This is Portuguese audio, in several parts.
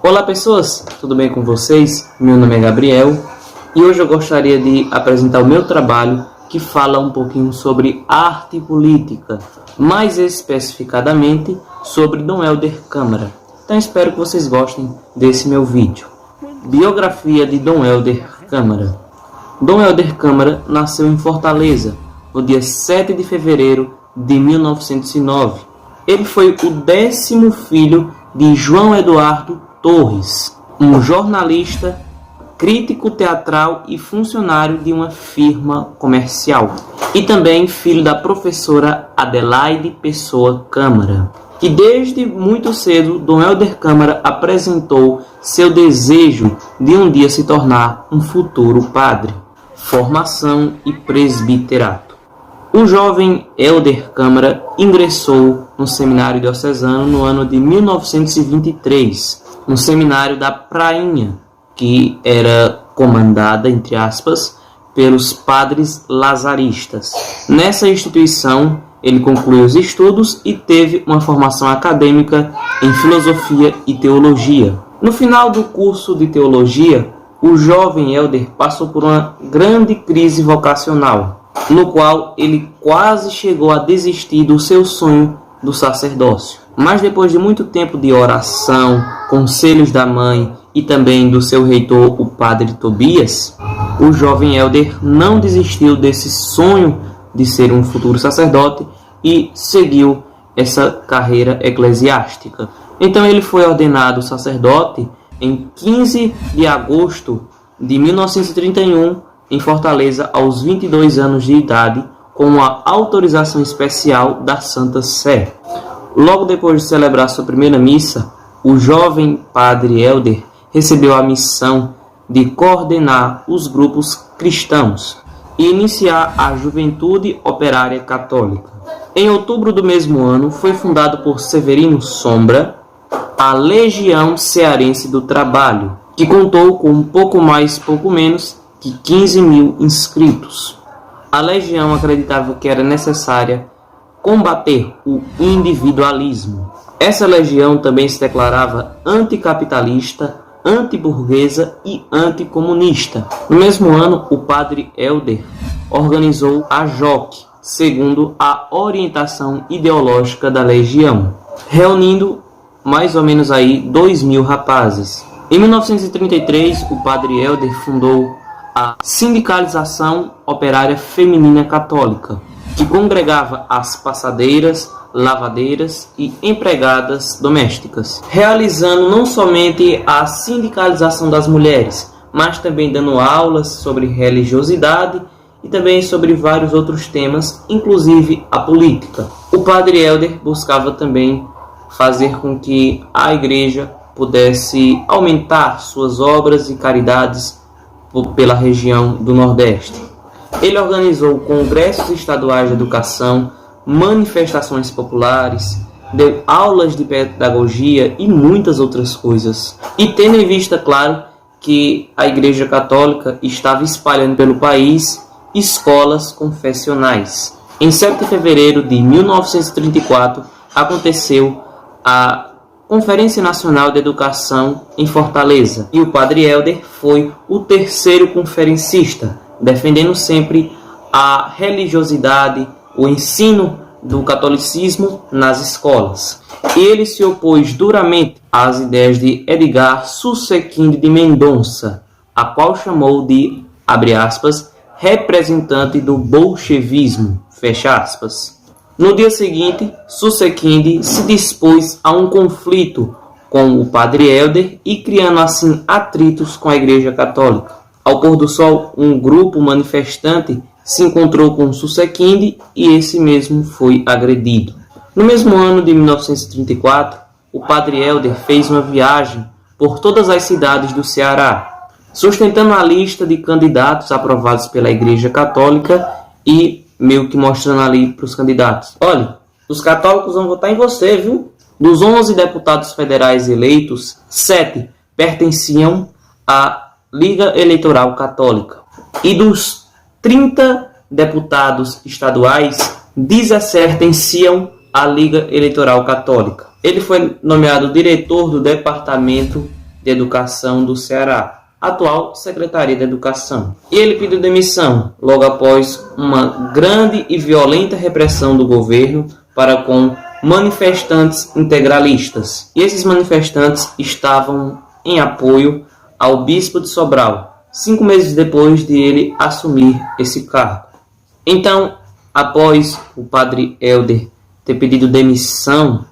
Olá pessoas, tudo bem com vocês? Meu nome é Gabriel e hoje eu gostaria de apresentar o meu trabalho que fala um pouquinho sobre arte e política, mais especificadamente sobre Dom Helder Câmara. Então espero que vocês gostem desse meu vídeo. Biografia de Dom Helder Câmara. Dom Helder Câmara nasceu em Fortaleza no dia 7 de fevereiro de 1909. Ele foi o 10º filho de João Eduardo Torres, um jornalista, crítico teatral e funcionário de uma firma comercial, e também filho da professora Adelaide Pessoa Câmara, que desde muito cedo Dom Helder Câmara apresentou seu desejo de um dia se tornar um futuro padre. Formação e presbiterato. O jovem Helder Câmara ingressou no seminário diocesano no ano de 1923, no seminário da Prainha, que era comandada, entre aspas, pelos padres lazaristas. Nessa instituição, ele concluiu os estudos e teve uma formação acadêmica em filosofia e teologia. No final do curso de teologia, o jovem Helder passou por uma grande crise vocacional, no qual ele quase chegou a desistir do seu sonho do sacerdócio. Mas depois de muito tempo de oração, conselhos da mãe e também do seu reitor, o padre Tobias, o jovem Helder não desistiu desse sonho de ser um futuro sacerdote e seguiu essa carreira eclesiástica. Então ele foi ordenado sacerdote em 15 de agosto de 1931, em Fortaleza, aos 22 anos de idade, com uma autorização especial da Santa Sé. Logo depois de celebrar sua primeira missa, o jovem padre Helder recebeu a missão de coordenar os grupos cristãos e iniciar a Juventude Operária Católica. Em outubro do mesmo ano, foi fundado por Severino Sombra a Legião Cearense do Trabalho, que contou com pouco menos que 15.000 inscritos. A Legião acreditava que era necessária combater o individualismo. Essa legião também se declarava anticapitalista, antiburguesa e anticomunista. No mesmo ano, o padre Helder organizou a JOC, segundo a orientação ideológica da legião, reunindo mais ou menos aí 2.000 rapazes. Em 1933, o padre Helder fundou a Sindicalização Operária Feminina Católica, que congregava as passadeiras, lavadeiras e empregadas domésticas, realizando não somente a sindicalização das mulheres, mas também dando aulas sobre religiosidade e também sobre vários outros temas, inclusive a política. O padre Helder buscava também fazer com que a igreja pudesse aumentar suas obras e caridades pela região do Nordeste. Ele organizou congressos estaduais de educação, manifestações populares, deu aulas de pedagogia e muitas outras coisas. E tendo em vista, claro, que a Igreja Católica estava espalhando pelo país escolas confessionais. Em 7 de fevereiro de 1934, aconteceu a Conferência Nacional de Educação em Fortaleza, e o padre Helder foi o 3º conferencista, defendendo sempre a religiosidade, o ensino do catolicismo nas escolas. Ele se opôs duramente às ideias de Edgar Susequinde de Mendonça, a qual chamou de, abre aspas, representante do bolchevismo, fecha aspas. No dia seguinte, Susequinde se dispôs a um conflito com o padre Helder e criando assim atritos com a Igreja Católica. Ao pôr do sol, um grupo manifestante se encontrou com Susequinde e esse mesmo foi agredido. No mesmo ano de 1934, o padre Helder fez uma viagem por todas as cidades do Ceará, sustentando a lista de candidatos aprovados pela Igreja Católica e meio que mostrando ali para os candidatos: olha, os católicos vão votar em você, viu? Dos 11 deputados federais eleitos, 7 pertenciam à Liga Eleitoral Católica. E dos 30 deputados estaduais, 17 pertenciam à Liga Eleitoral Católica. Ele foi nomeado diretor do Departamento de Educação do Ceará, atual Secretaria de Educação. E ele pediu demissão logo após uma grande e violenta repressão do governo para com manifestantes integralistas. E esses manifestantes estavam em apoio ao bispo de Sobral, 5 meses depois de ele assumir esse cargo. Então, após o padre Helder ter pedido demissão,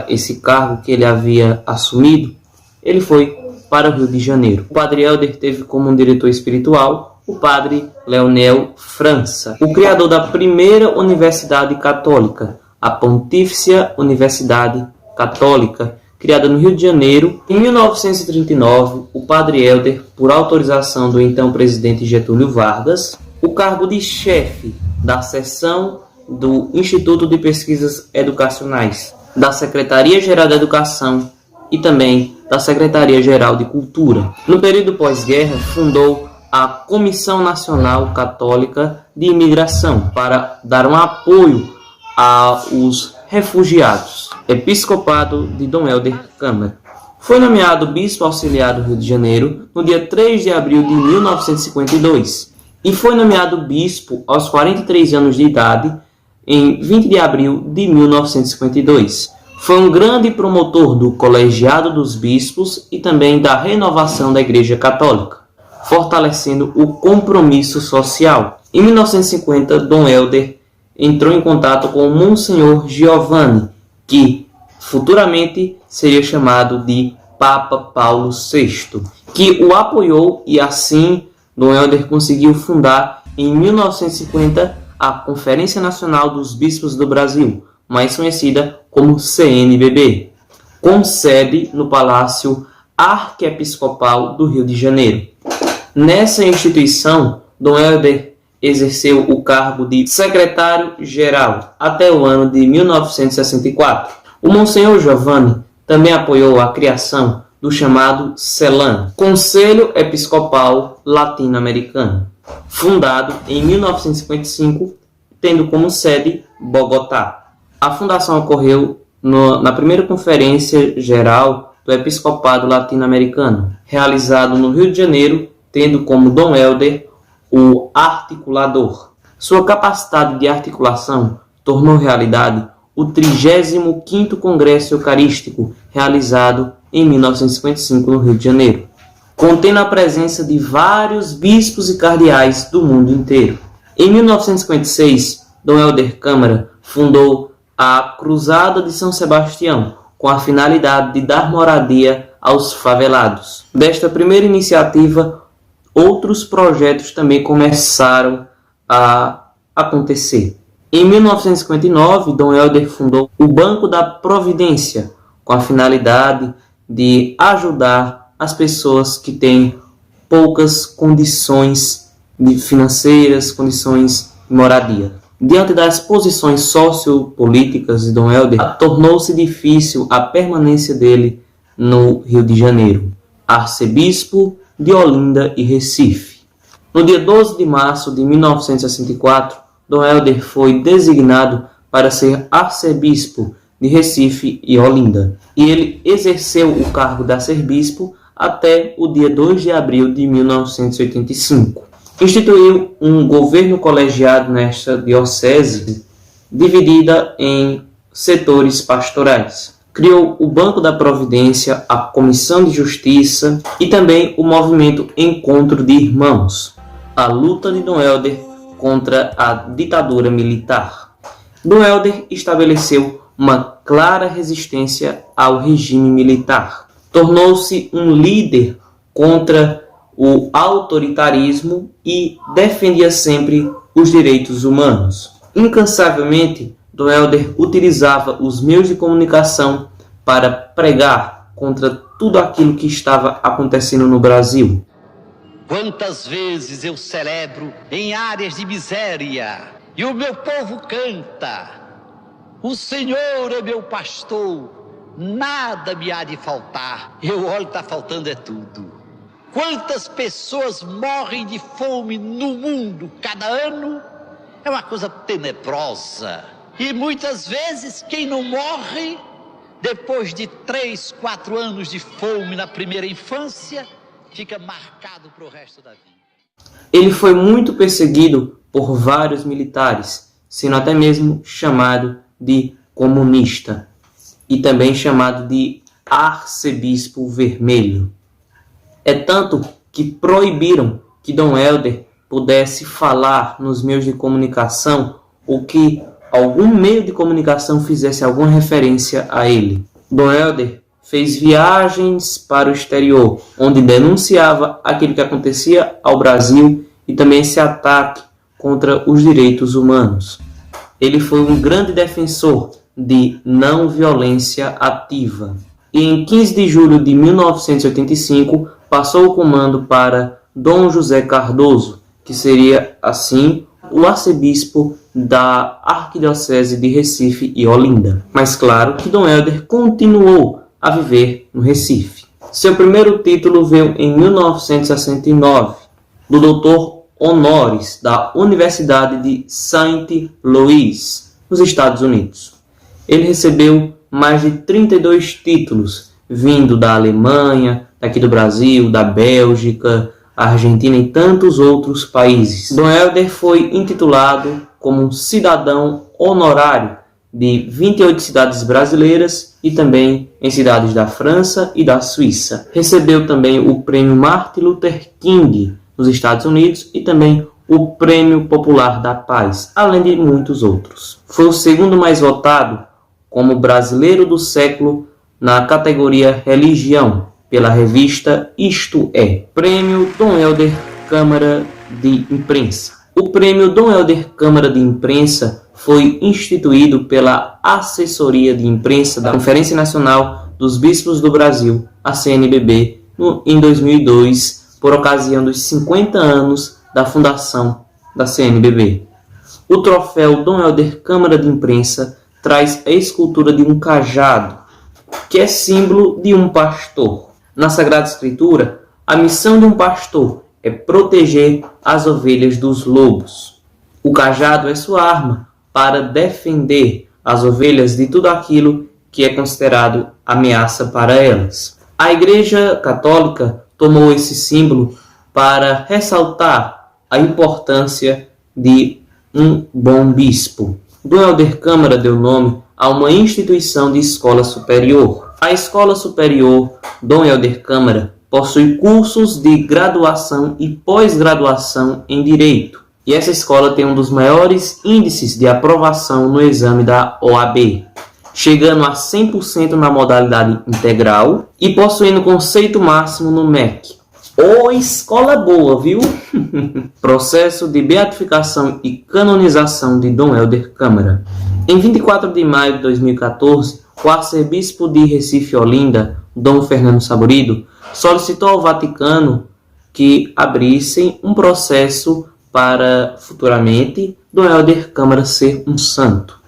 esse cargo que ele havia assumido, ele foi para o Rio de Janeiro. O padre Helder teve como diretor espiritual o padre Leonel França, o criador da primeira universidade católica, a Pontifícia Universidade Católica, criada no Rio de Janeiro. Em 1939, o padre Helder, por autorização do então presidente Getúlio Vargas, o cargo de chefe da seção do Instituto de Pesquisas Educacionais, da Secretaria-Geral da Educação e também da Secretaria-Geral de Cultura. No período pós-guerra, fundou a Comissão Nacional Católica de Imigração para dar um apoio aos refugiados. Episcopado de Dom Helder Câmara. Foi nomeado bispo auxiliar do Rio de Janeiro no dia 3 de abril de 1952 e foi nomeado bispo aos 43 anos de idade em 20 de abril de 1952. Foi um grande promotor do Colegiado dos Bispos e também da renovação da Igreja Católica, fortalecendo o compromisso social. Em 1950, Dom Helder entrou em contato com o Monsenhor Giovanni, que futuramente seria chamado de Papa Paulo VI, que o apoiou e assim Dom Helder conseguiu fundar em 1950 a Conferência Nacional dos Bispos do Brasil, mais conhecida como CNBB, com sede no Palácio Arquiepiscopal do Rio de Janeiro. Nessa instituição, Dom Helder exerceu o cargo de secretário-geral até o ano de 1964. O Monsenhor Giovanni também apoiou a criação do chamado CELAM, Conselho Episcopal Latino-Americano, fundado em 1955, tendo como sede Bogotá. A fundação ocorreu na primeira Conferência Geral do Episcopado Latino-Americano, realizado no Rio de Janeiro, tendo como Dom Helder o articulador. Sua capacidade de articulação tornou realidade o 35º Congresso Eucarístico, realizado em 1955 no Rio de Janeiro, contendo a presença de vários bispos e cardeais do mundo inteiro. Em 1956, Dom Helder Câmara fundou a Cruzada de São Sebastião, com a finalidade de dar moradia aos favelados. Desta primeira iniciativa, outros projetos também começaram a acontecer. Em 1959, Dom Helder fundou o Banco da Providência, com a finalidade de ajudar as pessoas que têm poucas condições financeiras, condições de moradia. Diante das posições sociopolíticas de Dom Helder, tornou-se difícil a permanência dele no Rio de Janeiro, arcebispo de Olinda e Recife. No dia 12 de março de 1964, Dom Helder foi designado para ser arcebispo de Recife e Olinda, e ele exerceu o cargo de arcebispo até o dia 2 de abril de 1985. Instituiu um governo colegiado nesta diocese, dividida em setores pastorais. Criou o Banco da Providência, a Comissão de Justiça e também o movimento Encontro de Irmãos, a luta de Dom Helder contra a ditadura militar. Dom Helder estabeleceu uma clara resistência ao regime militar. Tornou-se um líder contra o autoritarismo e defendia sempre os direitos humanos. Incansavelmente, Dom Helder utilizava os meios de comunicação para pregar contra tudo aquilo que estava acontecendo no Brasil. Quantas vezes eu celebro em áreas de miséria e o meu povo canta: o Senhor é meu pastor, nada me há de faltar. Eu olho, está faltando é tudo. Quantas pessoas morrem de fome no mundo cada ano? É uma coisa tenebrosa. E muitas vezes quem não morre depois de 3, 4 anos de fome na primeira infância, fica marcado para o resto da vida. Ele foi muito perseguido por vários militares, sendo até mesmo chamado de comunista e também chamado de arcebispo vermelho. É tanto que proibiram que Dom Helder pudesse falar nos meios de comunicação ou que algum meio de comunicação fizesse alguma referência a ele. Dom Helder fez viagens para o exterior, onde denunciava aquilo que acontecia ao Brasil e também esse ataque contra os direitos humanos. Ele foi um grande defensor de não violência ativa. E em 15 de julho de 1985, passou o comando para Dom José Cardoso, que seria, assim, o arcebispo da Arquidiocese de Recife e Olinda. Mas claro que Dom Helder continuou a viver no Recife. Seu primeiro título veio em 1969, do doutor honoris da Universidade de Saint Louis, nos Estados Unidos. Ele recebeu mais de 32 títulos, vindo da Alemanha, daqui do Brasil, da Bélgica, Argentina e tantos outros países. Dom Helder foi intitulado como um cidadão honorário de 28 cidades brasileiras e também em cidades da França e da Suíça. Recebeu também o Prêmio Martin Luther King nos Estados Unidos e também o Prêmio Popular da Paz, além de muitos outros. Foi o segundo mais votado como brasileiro do século na categoria Religião, pela revista Isto É. Prêmio Dom Helder Câmara de Imprensa. O Prêmio Dom Helder Câmara de Imprensa foi instituído pela Assessoria de Imprensa da Conferência Nacional dos Bispos do Brasil, a CNBB, em 2002, por ocasião dos 50 anos da fundação da CNBB. O troféu Dom Helder Câmara de Imprensa traz a escultura de um cajado, que é símbolo de um pastor. Na Sagrada Escritura, a missão de um pastor é proteger as ovelhas dos lobos. O cajado é sua arma para defender as ovelhas de tudo aquilo que é considerado ameaça para elas. A Igreja Católica tomou esse símbolo para ressaltar a importância de um bom bispo. Dom Helder Câmara deu nome a uma instituição de escola superior. A Escola Superior Dom Helder Câmara possui cursos de graduação e pós-graduação em Direito. E essa escola tem um dos maiores índices de aprovação no exame da OAB, chegando a 100% na modalidade integral e possuindo conceito máximo no MEC. Ô, escola boa, viu? Processo de beatificação e canonização de Dom Helder Câmara. Em 24 de maio de 2014, o arcebispo de Recife e Olinda, Dom Fernando Saburido, solicitou ao Vaticano que abrissem um processo para, futuramente, Dom Helder Câmara ser um santo,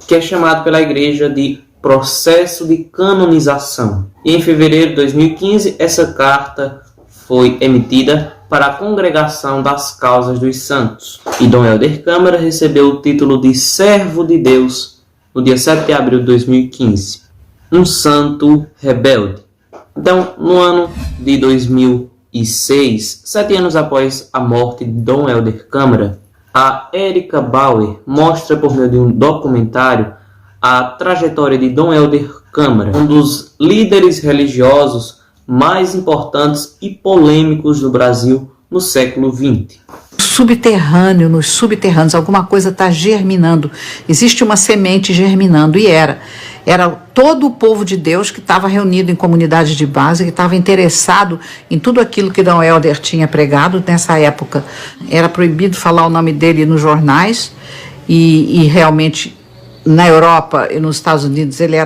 que é chamado pela Igreja de processo de canonização. E em fevereiro de 2015, essa carta foi emitida para a Congregação das Causas dos Santos. E Dom Helder Câmara recebeu o título de Servo de Deus no dia 7 de abril de 2015. Um santo rebelde. Então, no ano de 2006, 7 anos após a morte de Dom Helder Câmara, a Erika Bauer mostra por meio de um documentário a trajetória de Dom Helder Câmara, um dos líderes religiosos mais importantes e polêmicos do Brasil no século XX. Subterrâneo, nos subterrâneos, alguma coisa está germinando. Existe uma semente germinando e era todo o povo de Deus que estava reunido em comunidade de base, que estava interessado em tudo aquilo que Dom Helder tinha pregado nessa época. Era proibido falar o nome dele nos jornais e realmente na Europa e nos Estados Unidos ele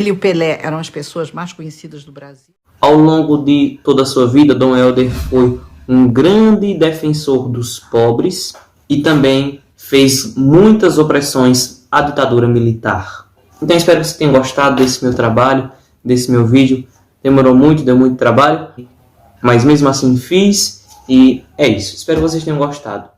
e o Pelé eram as pessoas mais conhecidas do Brasil. Ao longo de toda a sua vida, Dom Helder foi um grande defensor dos pobres e também fez muitas opressões à ditadura militar. Então espero que você tenha gostado desse meu trabalho, desse meu vídeo. Demorou muito, deu muito trabalho, mas mesmo assim fiz e é isso. Espero que vocês tenham gostado.